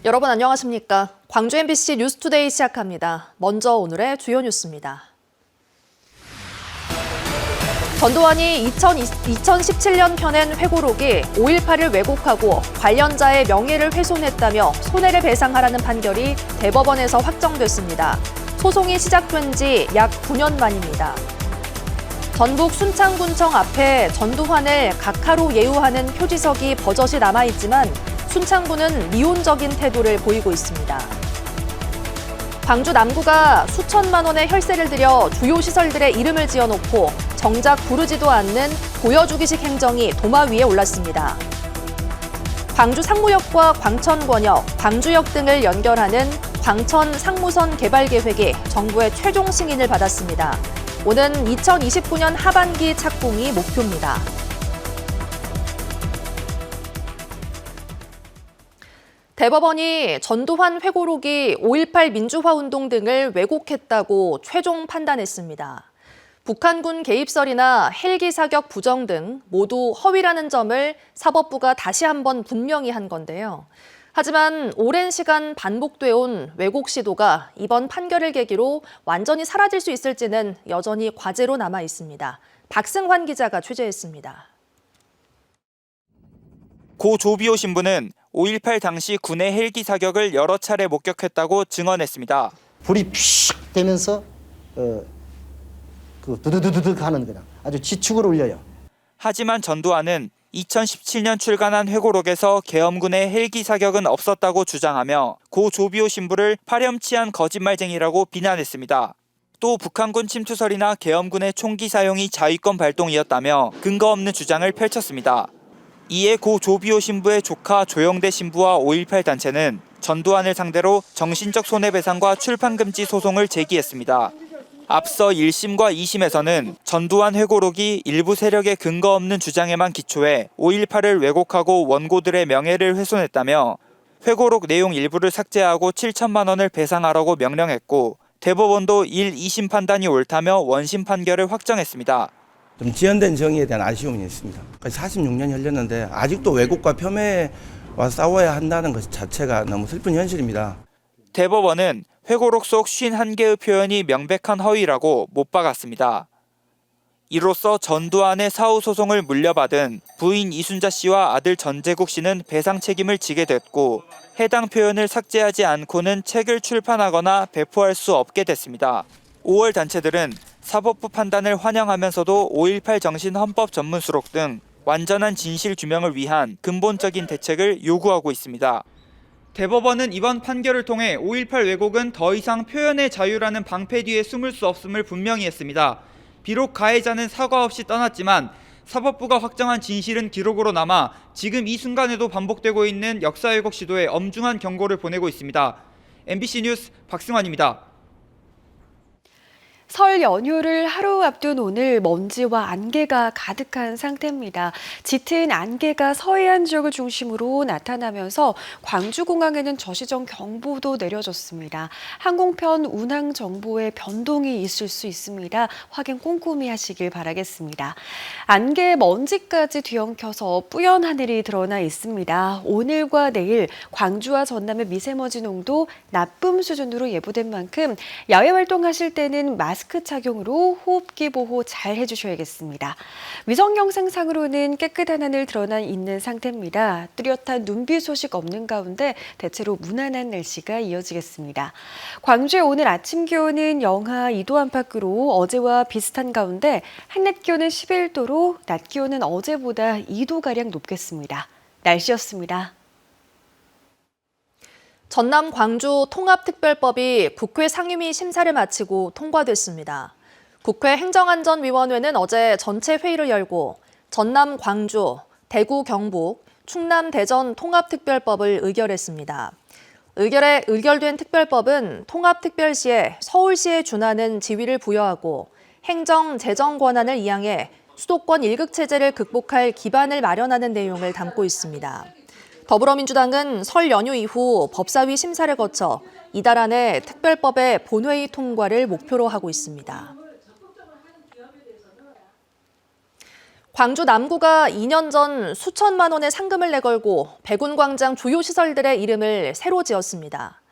여러분 안녕하십니까? 광주 MBC 뉴스투데이 시작합니다. 먼저 오늘의 주요 뉴스입니다. 전두환이 2017년 펴낸 회고록이 5.18을 왜곡하고 관련자의 명예를 훼손했다며 손해를 배상하라는 판결이 대법원에서 확정됐습니다. 소송이 시작된 지 약 9년 만입니다. 전북 순창군청 앞에 전두환을 각하로 예우하는 표지석이 버젓이 남아있지만 순창군은 미온적인 태도를 보이고 있습니다. 광주 남구가 수천만 원의 혈세를 들여 주요 시설들의 이름을 지어놓고 정작 부르지도 않는 보여주기식 행정이 도마 위에 올랐습니다. 광주 상무역과 광천권역, 광주역 등을 연결하는 광천 상무선 개발 계획이 정부의 최종 승인을 받았습니다. 오는 2029년 하반기 착공이 목표입니다. 대법원이 전두환 회고록이 5.18 민주화운동 등을 왜곡했다고 최종 판단했습니다. 북한군 개입설이나 헬기 사격 부정 등 모두 허위라는 점을 사법부가 다시 한번 분명히 한 건데요. 하지만 오랜 시간 반복돼 온 왜곡 시도가 이번 판결을 계기로 완전히 사라질 수 있을지는 여전히 과제로 남아 있습니다. 박승환 기자가 취재했습니다. 고 조비오 신부는 5.18 당시 군의 헬기 사격을 여러 차례 목격했다고 증언했습니다. 불이 픽 되면서 그 두두두둑 하는 거다. 아주 지축을 울려요. 하지만 전두환은 2017년 출간한 회고록에서 계엄군의 헬기 사격은 없었다고 주장하며 고 조비오 신부를 파렴치한 거짓말쟁이라고 비난했습니다. 또 북한군 침투설이나 계엄군의 총기 사용이 자위권 발동이었다며 근거 없는 주장을 펼쳤습니다. 이에 고 조비오 신부의 조카 조영대 신부와 5.18 단체는 전두환을 상대로 정신적 손해배상과 출판금지 소송을 제기했습니다. 앞서 1심과 2심에서는 전두환 회고록이 일부 세력의 근거 없는 주장에만 기초해 5.18을 왜곡하고 원고들의 명예를 훼손했다며 회고록 내용 일부를 삭제하고 7천만 원을 배상하라고 명령했고 대법원도 1, 2심 판단이 옳다며 원심 판결을 확정했습니다. 좀 지연된 정의에 대한 아쉬움이 있습니다. 46년 흘렸는데 아직도 왜곡과 폄훼와 싸워야 한다는 것 자체가 너무 슬픈 현실입니다. 대법원은 회고록 속 51개의 표현이 명백한 허위라고 못 박았습니다. 이로써 전두환의 사후 소송을 물려받은 부인 이순자 씨와 아들 전재국 씨는 배상 책임을 지게 됐고 해당 표현을 삭제하지 않고는 책을 출판하거나 배포할 수 없게 됐습니다. 5월 단체들은 사법부 판단을 환영하면서도 5.18 정신 헌법 전문 수록 등 완전한 진실 규명을 위한 근본적인 대책을 요구하고 있습니다. 대법원은 이번 판결을 통해 5.18 왜곡은 더 이상 표현의 자유라는 방패 뒤에 숨을 수 없음을 분명히 했습니다. 비록 가해자는 사과 없이 떠났지만 사법부가 확정한 진실은 기록으로 남아 지금 이 순간에도 반복되고 있는 역사 왜곡 시도에 엄중한 경고를 보내고 있습니다. MBC 뉴스 박승환입니다. 설 연휴를 하루 앞둔 오늘 먼지와 안개가 가득한 상태입니다. 짙은 안개가 서해안 지역을 중심으로 나타나면서 광주공항에는 저시정 경보도 내려졌습니다. 항공편 운항 정보에 변동이 있을 수 있습니다. 확인 꼼꼼히 하시길 바라겠습니다. 안개 먼지까지 뒤엉켜서 뿌연 하늘이 드러나 있습니다. 오늘과 내일 광주와 전남의 미세먼지 농도 나쁨 수준으로 예보된 만큼 야외 활동하실 때는 마스크 착용으로 호흡기 보호 잘 해주셔야겠습니다. 위성 영상상으로는 깨끗한 하늘 드러나 있는 상태입니다. 뚜렷한 눈비 소식 없는 가운데 대체로 무난한 날씨가 이어지겠습니다. 광주의 오늘 아침 기온은 영하 2도 안팎으로 어제와 비슷한 가운데 한낮 기온은 11도로 낮 기온은 어제보다 2도가량 높겠습니다. 날씨였습니다. 전남 광주 통합특별법이 국회 상임위 심사를 마치고 통과됐습니다. 국회 행정안전위원회는 어제 전체 회의를 열고 전남 광주, 대구 경북, 충남 대전 통합특별법을 의결했습니다. 의결된 특별법은 통합특별시에 서울시에 준하는 지위를 부여하고 행정, 재정 권한을 이양해 수도권 1극 체제를 극복할 기반을 마련하는 내용을 담고 있습니다. 더불어민주당은 설 연휴 이후 법사위 심사를 거쳐 이달 안에 특별법의 본회의 통과를 목표로 하고 있습니다. 광주 남구가 2년 전 수천만 원의 상금을 내걸고 백운광장 주요 시설들의 이름을 새로 지었습니다.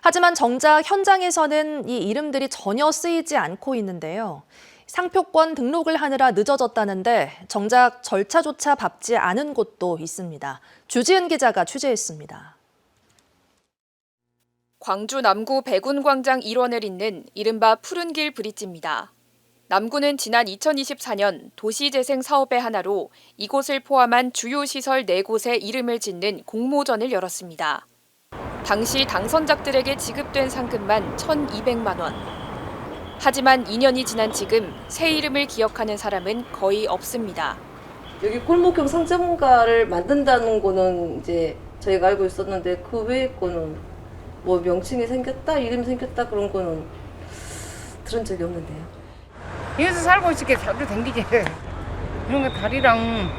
하지만 정작 현장에서는 이 이름들이 전혀 쓰이지 않고 있는데요. 상표권 등록을 하느라 늦어졌다는데 정작 절차조차 밟지 않은 곳도 있습니다. 주지은 기자가 취재했습니다. 광주 남구 백운광장 일원을 잇는 이른바 푸른길 브릿지입니다. 남구는 지난 2024년 도시재생 사업의 하나로 이곳을 포함한 주요 시설 4곳에 이름을 짓는 공모전을 열었습니다. 당시 당선작들에게 지급된 상금만 1,200만 원. 하지만 2년이 지난 지금 새 이름을 기억하는 사람은 거의 없습니다. 여기 골목형 상점가를 만든다는 거는 이제 저희가 알고 있었는데 그 외의 거는 뭐 명칭이 생겼다, 이름이 생겼다 그런 거는 들은 적이 없는데요. 여기서 살고 있을게 자주 댕기지. 이런 거 다리랑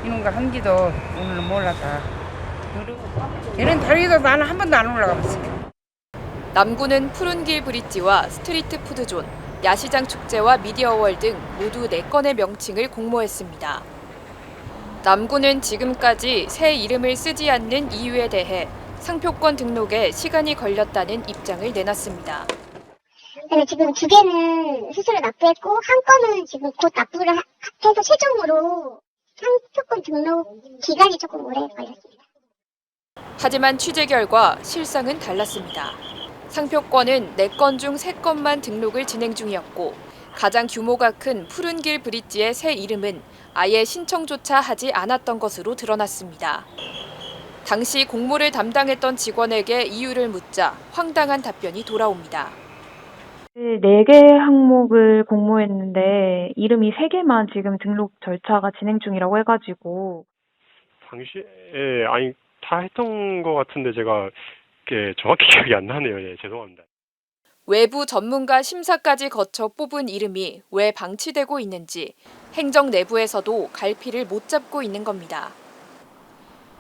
이런 거 한지도 오늘은 몰랐다. 그리고 이런 다리도 나는 한 번도 안 올라가 봤어요. 남구는 푸른길 브릿지와 스트리트 푸드존, 야시장 축제와 미디어월 등 모두 4건의 명칭을 공모했습니다. 남구는 지금까지 새 이름을 쓰지 않는 이유에 대해 상표권 등록에 시간이 걸렸다는 입장을 내놨습니다. 근데 지금 2개는 스스로 납부했고 한 건은 지금 곧 납부를 해서 최종으로 상표권 등록 기간이 조금 오래 걸렸습니다. 하지만 취재 결과 실상은 달랐습니다. 상표권은 4건 중 3건만 등록을 진행 중이었고 가장 규모가 큰 푸른길 브릿지의 새 이름은 아예 신청조차 하지 않았던 것으로 드러났습니다. 당시 공모를 담당했던 직원에게 이유를 묻자 황당한 답변이 돌아옵니다. 4개 항목을 공모했는데 이름이 3개만 지금 등록 절차가 진행 중이라고 해가지고. 당시에 아니 다 했던 것 같은데 제가 정확히 기억이 안 나네요. 예, 죄송합니다. 외부 전문가 심사까지 거쳐 뽑은 이름이 왜 방치되고 있는지 행정 내부에서도 갈피를 못 잡고 있는 겁니다.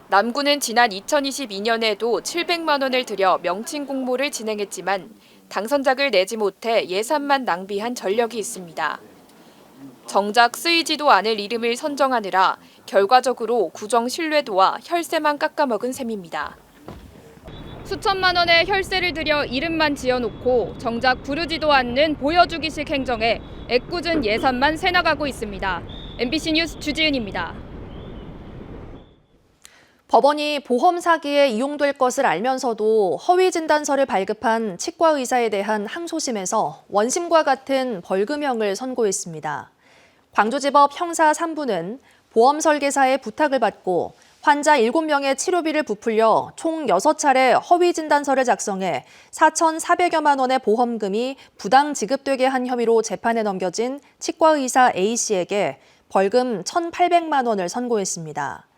남구는 지난 2022년에도 700만 원을 들여 명칭 공모를 진행했지만 당선작을 내지 못해 예산만 낭비한 전력이 있습니다. 정작 쓰이지도 않을 이름을 선정하느라 결과적으로 구정 신뢰도와 혈세만 깎아먹은 셈입니다. 수천만 원의 혈세를 들여 이름만 지어놓고 정작 부르지도 않는 보여주기식 행정에 애꿎은 예산만 새나가고 있습니다. MBC 뉴스 주지은입니다. 법원이 보험 사기에 이용될 것을 알면서도 허위 진단서를 발급한 치과 의사에 대한 항소심에서 원심과 같은 벌금형을 선고했습니다. 광주지법 형사 3부는 보험 설계사의 부탁을 받고 환자 7명의 치료비를 부풀려 총 6차례 허위 진단서를 작성해 4,400여만 원의 보험금이 부당 지급되게 한 혐의로 재판에 넘겨진 치과 의사 A씨에게 벌금 1,800만 원을 선고했습니다.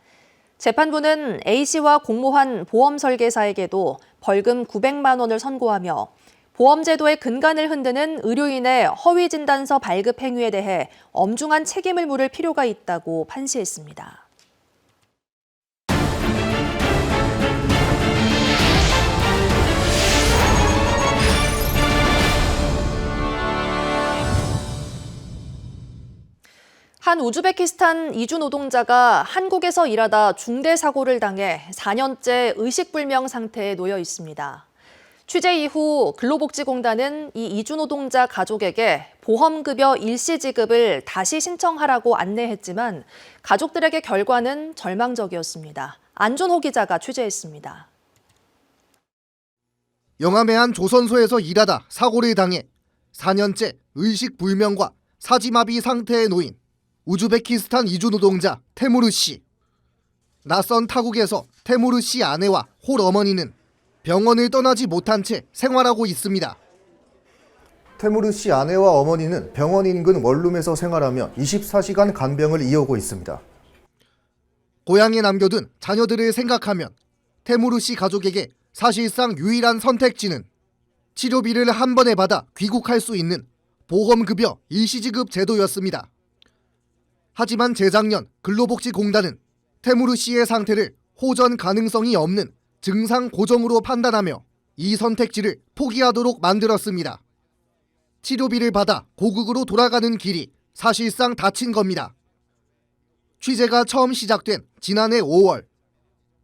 재판부는 A씨와 공모한 보험 설계사에게도 벌금 900만 원을 선고하며 보험제도의 근간을 흔드는 의료인의 허위 진단서 발급 행위에 대해 엄중한 책임을 물을 필요가 있다고 판시했습니다. 한 우즈베키스탄 이주 노동자가 한국에서 일하다 중대 사고를 당해 4년째 의식불명 상태에 놓여 있습니다. 취재 이후 근로복지공단은 이 이주 노동자 가족에게 보험급여 일시 지급을 다시 신청하라고 안내했지만 가족들에게 결과는 절망적이었습니다. 안준호 기자가 취재했습니다. 영암의 한 조선소에서 일하다 사고를 당해 4년째 의식불명과 사지마비 상태에 놓인 우즈베키스탄 이주 노동자 테무르 씨. 낯선 타국에서 테무르 씨 아내와 홀 어머니는 병원을 떠나지 못한 채 생활하고 있습니다. 테무르 씨 아내와 어머니는 병원 인근 원룸에서 생활하며 24시간 간병을 이어오고 있습니다. 고향에 남겨둔 자녀들을 생각하면 테무르 씨 가족에게 사실상 유일한 선택지는 치료비를 한 번에 받아 귀국할 수 있는 보험급여 일시지급 제도였습니다. 하지만 재작년 근로복지공단은 테무르 씨의 상태를 호전 가능성이 없는 증상 고정으로 판단하며 이 선택지를 포기하도록 만들었습니다. 치료비를 받아 고국으로 돌아가는 길이 사실상 닫힌 겁니다. 취재가 처음 시작된 지난해 5월,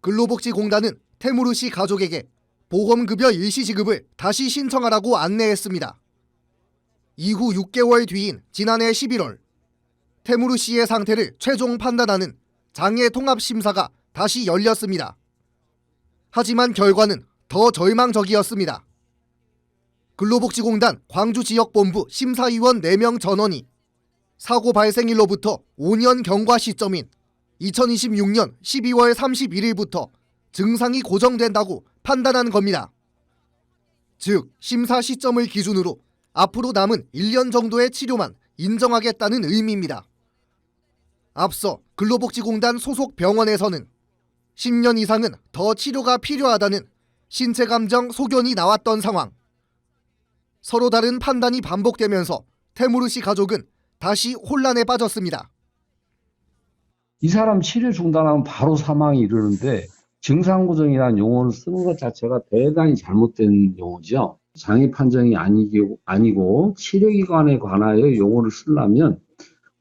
근로복지공단은 태무르 씨 가족에게 보험급여 일시 지급을 다시 신청하라고 안내했습니다. 이후 6개월 뒤인 지난해 11월, 태무르 씨의 상태를 최종 판단하는 장애통합심사가 다시 열렸습니다. 하지만 결과는 더 절망적이었습니다. 근로복지공단 광주지역본부 심사위원 4명 전원이 사고 발생일로부터 5년 경과 시점인 2026년 12월 31일부터 증상이 고정된다고 판단한 겁니다. 즉, 심사 시점을 기준으로 앞으로 남은 1년 정도의 치료만 인정하겠다는 의미입니다. 앞서 근로복지공단 소속 병원에서는 10년 이상은 더 치료가 필요하다는 신체감정 소견이 나왔던 상황. 서로 다른 판단이 반복되면서 태무르 씨 가족은 다시 혼란에 빠졌습니다. 이 사람 치료 중단하면 바로 사망이 이르는데 증상고정이라는 용어를 쓰는 것 자체가 대단히 잘못된 용어죠. 장애 판정이 아니고 치료기관에 관하여 용어를 쓰려면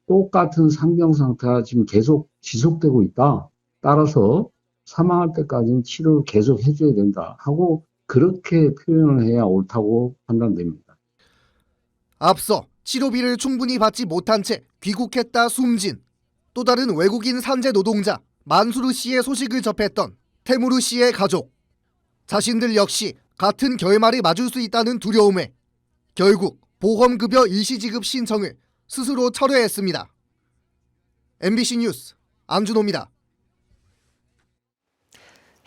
똑같은 상병 상태가 지금 계속 지속되고 있다. 따라서 사망할 때까지는 치료를 계속 해줘야 된다 하고 그렇게 표현을 해야 옳다고 판단됩니다. 앞서 치료비를 충분히 받지 못한 채 귀국했다 숨진 또 다른 외국인 산재 노동자 만수르 씨의 소식을 접했던 태무르 씨의 가족. 자신들 역시 같은 결말을 맞을 수 있다는 두려움에 결국 보험급여 일시지급 신청을 스스로 철회했습니다. MBC 뉴스 안준호입니다.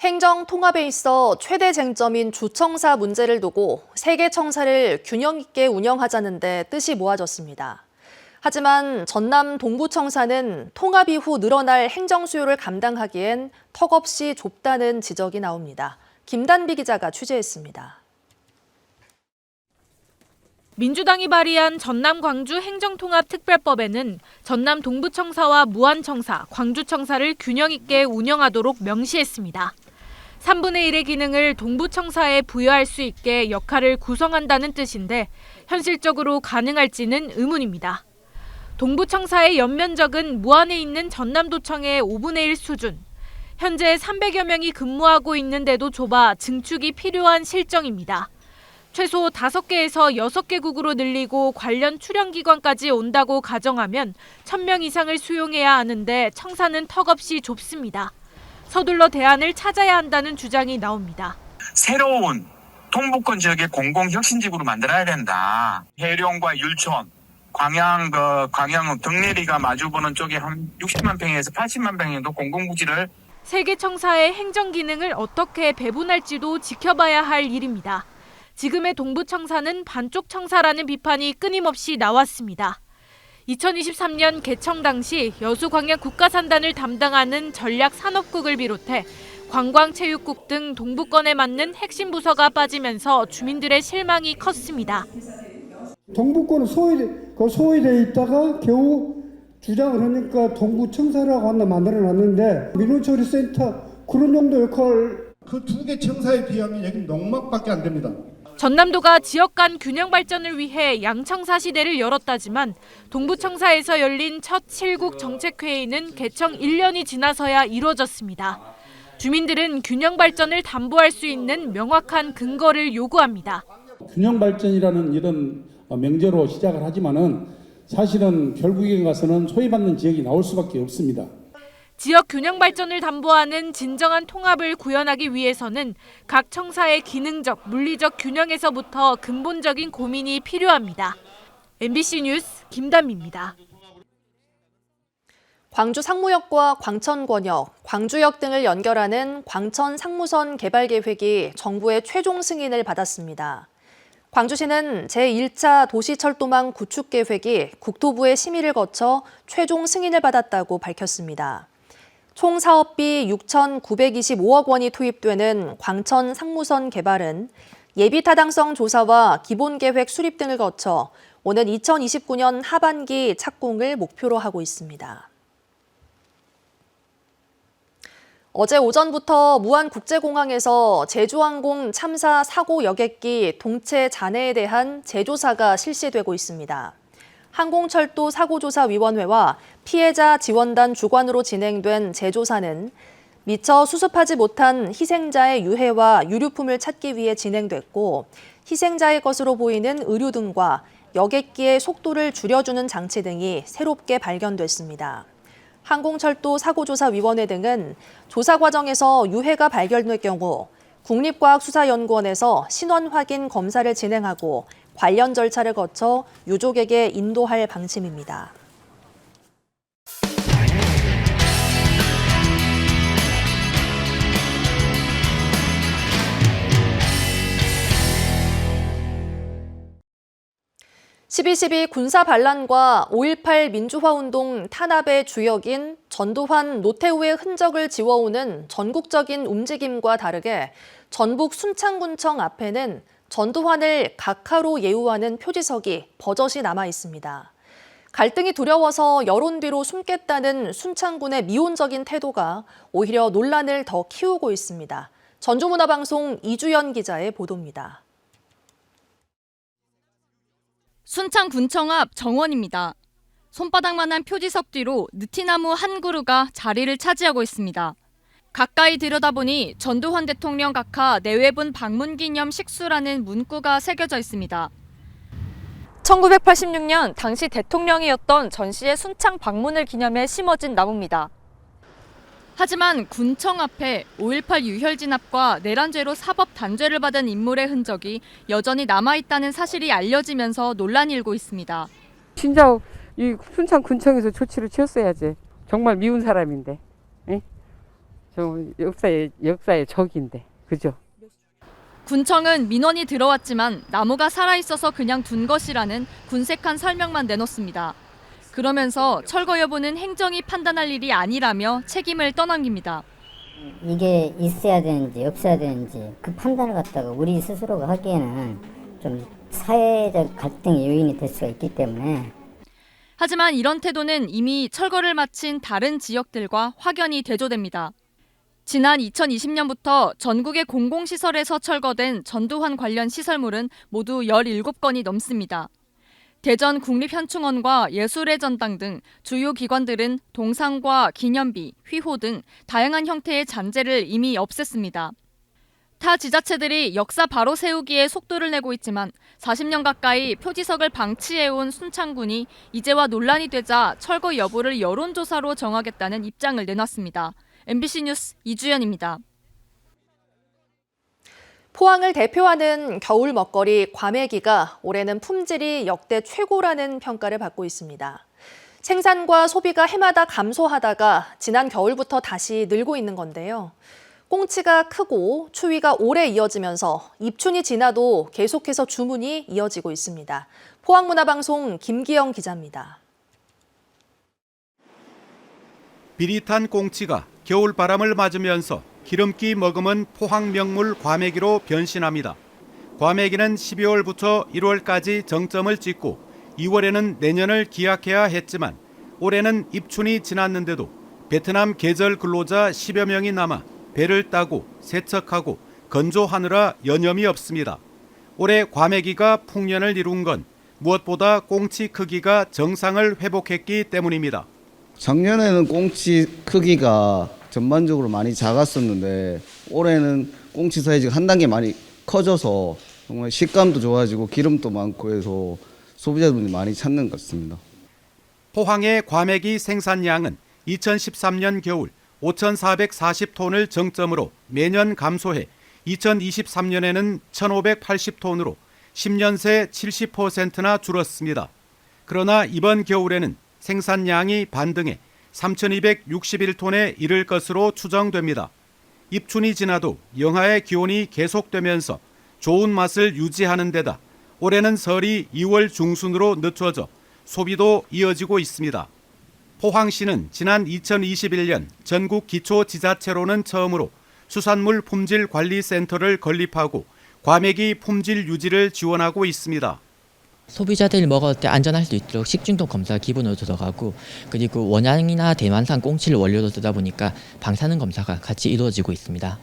행정 통합에 있어 최대 쟁점인 주청사 문제를 두고 3개 청사를 균형 있게 운영하자는 데 뜻이 모아졌습니다. 하지만 전남 동부청사는 통합 이후 늘어날 행정 수요를 감당하기엔 턱없이 좁다는 지적이 나옵니다. 김단비 기자가 취재했습니다. 민주당이 발의한 전남 광주 행정통합특별법에는 전남 동부청사와 무안청사, 광주청사를 균형 있게 운영하도록 명시했습니다. 3분의 1의 기능을 동부청사에 부여할 수 있게 역할을 구성한다는 뜻인데 현실적으로 가능할지는 의문입니다. 동부청사의 연면적은 무안에 있는 전남도청의 5분의 1 수준. 현재 300여 명이 근무하고 있는데도 좁아 증축이 필요한 실정입니다. 최소 5개에서 6개국으로 늘리고 관련 출연기관까지 온다고 가정하면 1,000명 이상을 수용해야 하는데 청사는 턱없이 좁습니다. 서둘러 대안을 찾아야 한다는 주장이 나옵니다. 새로운 동부권 지역의 공공혁신지구로 만들어야 된다. 해룡과 율촌, 광양 덕내리가 마주보는 쪽에 한 60만 평에서 80만 평 정도 공공부지를 3개 청사의 행정 기능을 어떻게 배분할지도 지켜봐야 할 일입니다. 지금의 동부청사는 반쪽 청사라는 비판이 끊임없이 나왔습니다. 2023년 개청 당시 여수광양 국가산단을 담당하는 전략산업국을 비롯해 관광체육국 등 동부권에 맞는 핵심 부서가 빠지면서 주민들의 실망이 컸습니다. 동부권은 소외되어 있다가 겨우 주장을 하니까 동부청사라고 하나 만들어놨는데 민원처리센터 그런 정도 역할 그 2개 청사에 비하면 여기는 농막밖에 안 됩니다. 전남도가 지역 간 균형 발전을 위해 양청사 시대를 열었다지만 동부청사에서 열린 첫 7국 정책회의는 개청 1년이 지나서야 이루어졌습니다. 주민들은 균형 발전을 담보할 수 있는 명확한 근거를 요구합니다. 균형 발전이라는 이런 명제로 시작을 하지만은 사실은 결국에 가서는 소외받는 지역이 나올 수밖에 없습니다. 지역 균형 발전을 담보하는 진정한 통합을 구현하기 위해서는 각 청사의 기능적, 물리적 균형에서부터 근본적인 고민이 필요합니다. MBC 뉴스 김단미입니다. 광주 상무역과 광천권역, 광주역 등을 연결하는 광천 상무선 개발 계획이 정부의 최종 승인을 받았습니다. 광주시는 제1차 도시철도망 구축 계획이 국토부의 심의를 거쳐 최종 승인을 받았다고 밝혔습니다. 총 사업비 6,925억 원이 투입되는 광천 상무선 개발은 예비 타당성 조사와 기본계획 수립 등을 거쳐 오는 2029년 하반기 착공을 목표로 하고 있습니다. 어제 오전부터 무안국제공항에서 제주항공 참사 사고 여객기 동체 잔해에 대한 재조사가 실시되고 있습니다. 항공철도 사고조사위원회와 피해자 지원단 주관으로 진행된 재조사는 미처 수습하지 못한 희생자의 유해와 유류품을 찾기 위해 진행됐고, 희생자의 것으로 보이는 의류 등과 여객기의 속도를 줄여주는 장치 등이 새롭게 발견됐습니다. 항공철도 사고조사위원회 등은 조사 과정에서 유해가 발견될 경우 국립과학수사연구원에서 신원 확인 검사를 진행하고 관련 절차를 거쳐 유족에게 인도할 방침입니다. (12.12) 군사 반란과 5.18 민주화운동 탄압의 주역인 전두환, 노태우의 흔적을 지워오는 전국적인 움직임과 다르게 전북 순창군청 앞에는 전두환을 각하로 예우하는 표지석이 버젓이 남아 있습니다. 갈등이 두려워서 여론 뒤로 숨겠다는 순창군의 미온적인 태도가 오히려 논란을 더 키우고 있습니다. 전주문화방송 이주연 기자의 보도입니다. 순창군청 앞 정원입니다. 손바닥만한 표지석 뒤로 느티나무 한 그루가 자리를 차지하고 있습니다. 가까이 들여다보니 전두환 대통령 각하 내외분 방문 기념 식수라는 문구가 새겨져 있습니다. 1986년 당시 대통령이었던 전 씨의 순창 방문을 기념해 심어진 나무입니다. 하지만 군청 앞에 5.18 유혈 진압과 내란죄로 사법 단죄를 받은 인물의 흔적이 여전히 남아있다는 사실이 알려지면서 논란이 일고 있습니다. 진짜 이 순창군청에서 조치를 취했어야지. 정말 미운 사람인데. 에? 저 역사의 적인데. 그죠? 군청은 민원이 들어왔지만 나무가 살아있어서 그냥 둔 것이라는 군색한 설명만 내놓습니다. 그러면서 철거 여부는 행정이 판단할 일이 아니라며 책임을 떠넘깁니다. 이게 있어야 되는지 없어야 되는지 그 판단을 갖다가 우리 스스로가 하기에는 좀 사회적 갈등의 요인이 될 수가 있기 때문에. 하지만 이런 태도는 이미 철거를 마친 다른 지역들과 확연히 대조됩니다. 지난 2020년부터 전국의 공공시설에서 철거된 전두환 관련 시설물은 모두 17건이 넘습니다. 대전 국립현충원과 예술의 전당 등 주요 기관들은 동상과 기념비, 휘호 등 다양한 형태의 잔재를 이미 없앴습니다. 타 지자체들이 역사 바로 세우기에 속도를 내고 있지만 40년 가까이 표지석을 방치해온 순창군이 이제와 논란이 되자 철거 여부를 여론조사로 정하겠다는 입장을 내놨습니다. MBC 뉴스 이주연입니다. 포항을 대표하는 겨울 먹거리 과메기가 올해는 품질이 역대 최고라는 평가를 받고 있습니다. 생산과 소비가 해마다 감소하다가 지난 겨울부터 다시 늘고 있는 건데요. 꽁치가 크고 추위가 오래 이어지면서 입춘이 지나도 계속해서 주문이 이어지고 있습니다. 포항문화방송 김기영 기자입니다. 비릿한 꽁치가 겨울바람을 맞으면서 기름기 머금은 포항 명물 과메기로 변신합니다. 과메기는 12월부터 1월까지 정점을 찍고 2월에는 내년을 기약해야 했지만 올해는 입춘이 지났는데도 베트남 계절 근로자 10여 명이 남아 배를 따고 세척하고 건조하느라 여념이 없습니다. 올해 과메기가 풍년을 이룬 건 무엇보다 꽁치 크기가 정상을 회복했기 때문입니다. 작년에는 꽁치 크기가 전반적으로 많이 작았었는데 올해는 꽁치 사이즈가 한 단계 많이 커져서 정말 식감도 좋아지고 기름도 많고 해서 소비자분들이 많이 찾는 것 같습니다. 포항의 과메기 생산량은 2013년 겨울 5,440톤을 정점으로 매년 감소해 2023년에는 1,580톤으로 10년 새 70%나 줄었습니다. 그러나 이번 겨울에는 생산량이 반등해 3,261톤에 이를 것으로 추정됩니다. 입춘이 지나도 영하의 기온이 계속되면서 좋은 맛을 유지하는 데다 올해는 설이 2월 중순으로 늦춰져 소비도 이어지고 있습니다. 포항시는 지난 2021년 전국 기초지자체로는 처음으로 수산물 품질 관리센터를 건립하고 과메기 품질 유지를 지원하고 있습니다. 소비자들이 먹을 때 안전할 수 있도록 식중독 검사가 기본으로 들어가고 그리고 원양이나 대만산 꽁치를 원료로 쓰다 보니까 방사능 검사가 같이 이루어지고 있습니다.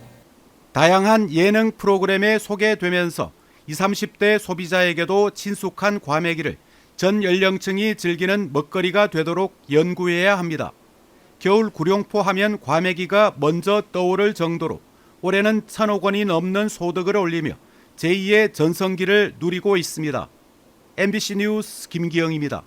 다양한 예능 프로그램에 소개되면서 20, 30대 소비자에게도 친숙한 과메기를 전 연령층이 즐기는 먹거리가 되도록 연구해야 합니다. 겨울 구룡포 하면 과메기가 먼저 떠오를 정도로 올해는 1,000억 원이 넘는 소득을 올리며 제2의 전성기를 누리고 있습니다. MBC 뉴스 김기영입니다.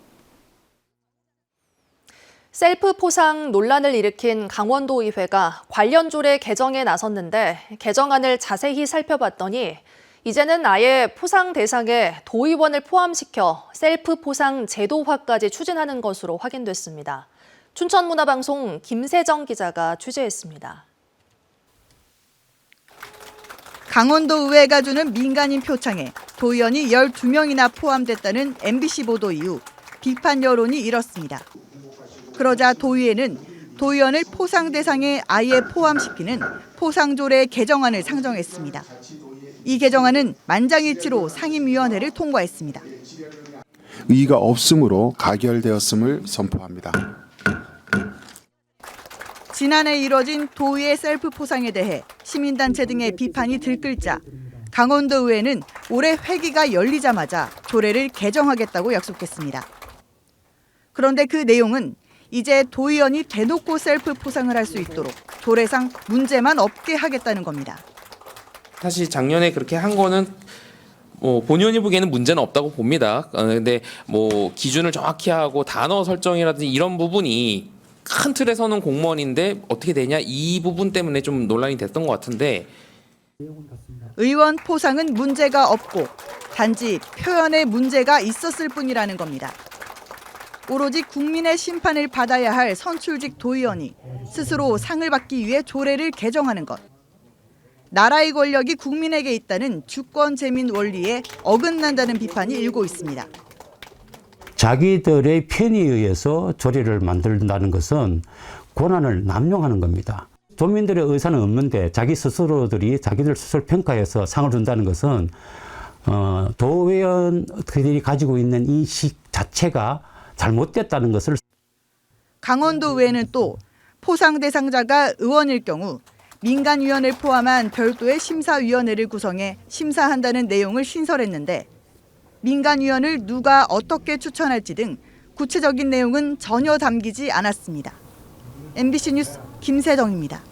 셀프 포상 논란을 일으킨 강원도의회가 관련 조례 개정에 나섰는데 개정안을 자세히 살펴봤더니 이제는 아예 포상 대상에 도의원을 포함시켜 셀프 포상 제도화까지 추진하는 것으로 확인됐습니다. 춘천문화방송 김세정 기자가 취재했습니다. 강원도의회가 주는 민간인 표창에 도의원이 12명이나 포함됐다는 MBC 보도 이후 비판 여론이 일었습니다. 그러자 도의회는 도의원을 포상 대상에 아예 포함시키는 포상조례 개정안을 상정했습니다. 이 개정안은 만장일치로 상임위원회를 통과했습니다. 의의가 없음으로 가결되었음을 선포합니다. 지난해 이뤄진 도의회 셀프 포상에 대해 시민단체 등의 비판이 들끓자 강원도의회는 올해 회기가 열리자마자 조례를 개정하겠다고 약속했습니다. 그런데 그 내용은 이제 도의원이 대놓고 셀프 포상을 할 수 있도록 조례상 문제만 없게 하겠다는 겁니다. 사실 작년에 그렇게 한 거는 본의원이 보기에는 문제는 없다고 봅니다. 근데 기준을 정확히 하고 단어 설정이라든지 이런 부분이 큰 틀에서는 공무원인데 어떻게 되냐 이 부분 때문에 좀 논란이 됐던 것 같은데 의원 포상은 문제가 없고 단지 표현에 문제가 있었을 뿐이라는 겁니다. 오로지 국민의 심판을 받아야 할 선출직 도의원이 스스로 상을 받기 위해 조례를 개정하는 것. 나라의 권력이 국민에게 있다는 주권 재민 원리에 어긋난다는 비판이 일고 있습니다. 자기들의 편의에 의해서 조례를 만든다는 것은 권한을 남용하는 겁니다. 도민들의 의사는 없는데 자기 스스로들이 자기들 스스로 평가해서 상을 준다는 것은 도의원들이 가지고 있는 인식 자체가 잘못됐다는 것을. 강원도의회는 또 포상 대상자가 의원일 경우 민간위원을 포함한 별도의 심사위원회를 구성해 심사한다는 내용을 신설했는데 민간위원을 누가 어떻게 추천할지 등 구체적인 내용은 전혀 담기지 않았습니다. MBC 뉴스 김세정입니다.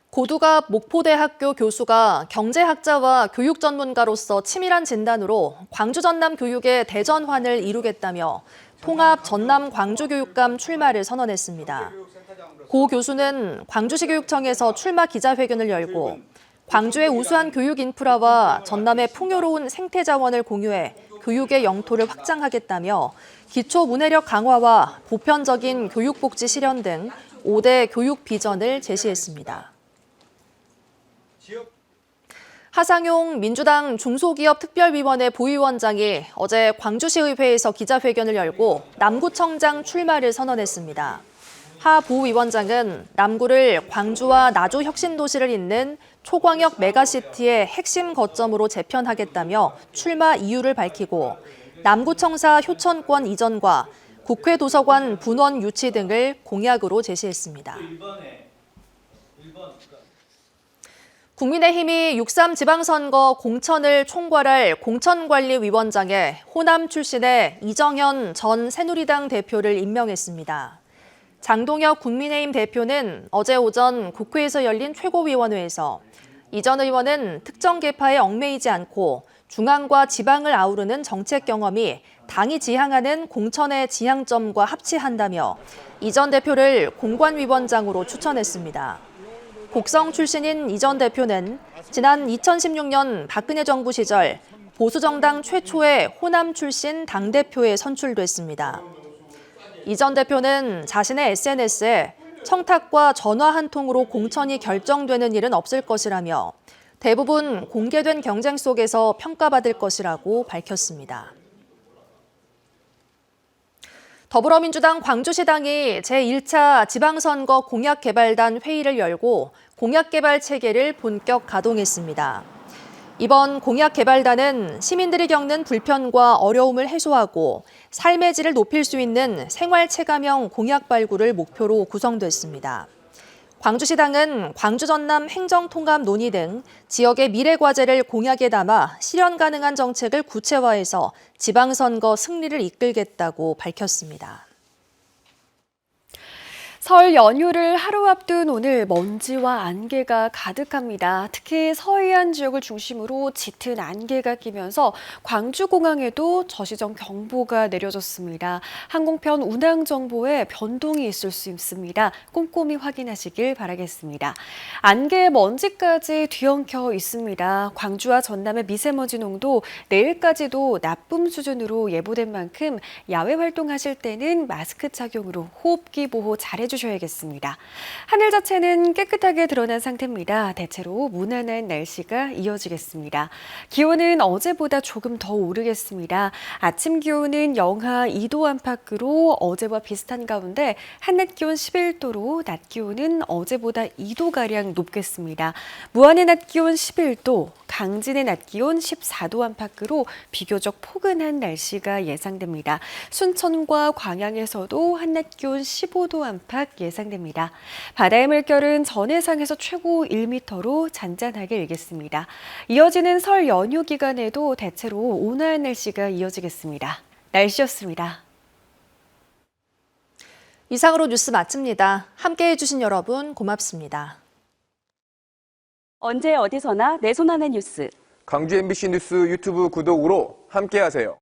고두갑 목포대학교 교수가 경제학자와 교육 전문가로서 치밀한 진단으로 광주 전남 교육의 대전환을 이루겠다며 통합 전남 광주 교육감 출마를 선언했습니다. 고 교수는 광주시 교육청에서 출마 기자회견을 열고 광주의 우수한 교육 인프라와 전남의 풍요로운 생태 자원을 공유해 교육의 영토를 확장하겠다며 기초 문해력 강화와 보편적인 교육복지 실현 등 5대 교육 비전을 제시했습니다. 하상용 민주당 중소기업특별위원회 부위원장이 어제 광주시의회에서 기자회견을 열고 남구청장 출마를 선언했습니다. 하 부위원장은 남구를 광주와 나주 혁신도시를 잇는 초광역 메가시티의 핵심 거점으로 재편하겠다며 출마 이유를 밝히고 남구청사 효천권 이전과 국회 도서관 분원 유치 등을 공약으로 제시했습니다. 국민의힘이 6.3 지방선거 공천을 총괄할 공천관리위원장에 호남 출신의 이정현 전 새누리당 대표를 임명했습니다. 장동혁 국민의힘 대표는 어제 오전 국회에서 열린 최고위원회에서 이 전 의원은 특정 계파에 얽매이지 않고 중앙과 지방을 아우르는 정책 경험이 당이 지향하는 공천의 지향점과 합치한다며 이 전 대표를 공관위원장으로 추천했습니다. 곡성 출신인 이 전 대표는 지난 2016년 박근혜 정부 시절 보수정당 최초의 호남 출신 당대표에 선출됐습니다. 이 전 대표는 자신의 SNS에 청탁과 전화 한 통으로 공천이 결정되는 일은 없을 것이라며 대부분 공개된 경쟁 속에서 평가받을 것이라고 밝혔습니다. 더불어민주당 광주시당이 제1차 지방선거 공약개발단 회의를 열고 공약개발 체계를 본격 가동했습니다. 이번 공약개발단은 시민들이 겪는 불편과 어려움을 해소하고 삶의 질을 높일 수 있는 생활체감형 공약 발굴을 목표로 구성됐습니다. 광주시당은 광주 전남 행정통합 논의 등 지역의 미래 과제를 공약에 담아 실현 가능한 정책을 구체화해서 지방선거 승리를 이끌겠다고 밝혔습니다. 설 연휴를 하루 앞둔 오늘 먼지와 안개가 가득합니다. 특히 서해안 지역을 중심으로 짙은 안개가 끼면서 광주공항에도 저시정 경보가 내려졌습니다. 항공편 운항 정보에 변동이 있을 수 있습니다. 꼼꼼히 확인하시길 바라겠습니다. 안개 먼지까지 뒤엉켜 있습니다. 광주와 전남의 미세먼지 농도 내일까지도 나쁨 수준으로 예보된 만큼 야외 활동하실 때는 마스크 착용으로 호흡기 보호 잘해주셔야겠습니다. 하늘 자체는 깨끗하게 드러난 상태입니다. 대체로 무난한 날씨가 이어지겠습니다. 기온은 어제보다 조금 더 오르겠습니다. 아침 기온은 영하 2도 안팎으로 어제와 비슷한 가운데 한낮 기온 11도로 낮 기온은 어제보다 2도가량 높겠습니다. 무안의 낮 기온 11도, 강진의 낮 기온 14도 안팎으로 비교적 포근한 날씨가 예상됩니다. 순천과 광양에서도 한낮 기온 15도 안팎 예상됩니다. 바다의 물결은 전해상에서 최고 1m로 잔잔하게 일겠습니다. 이어지는 설 연휴 기간에도 대체로 온화한 날씨가 이어지겠습니다. 날씨였습니다. 이상으로 뉴스 마칩니다. 함께해 주신 여러분 고맙습니다. 언제 어디서나 내 손 안의 뉴스. 광주 MBC 뉴스 유튜브 구독으로 함께하세요.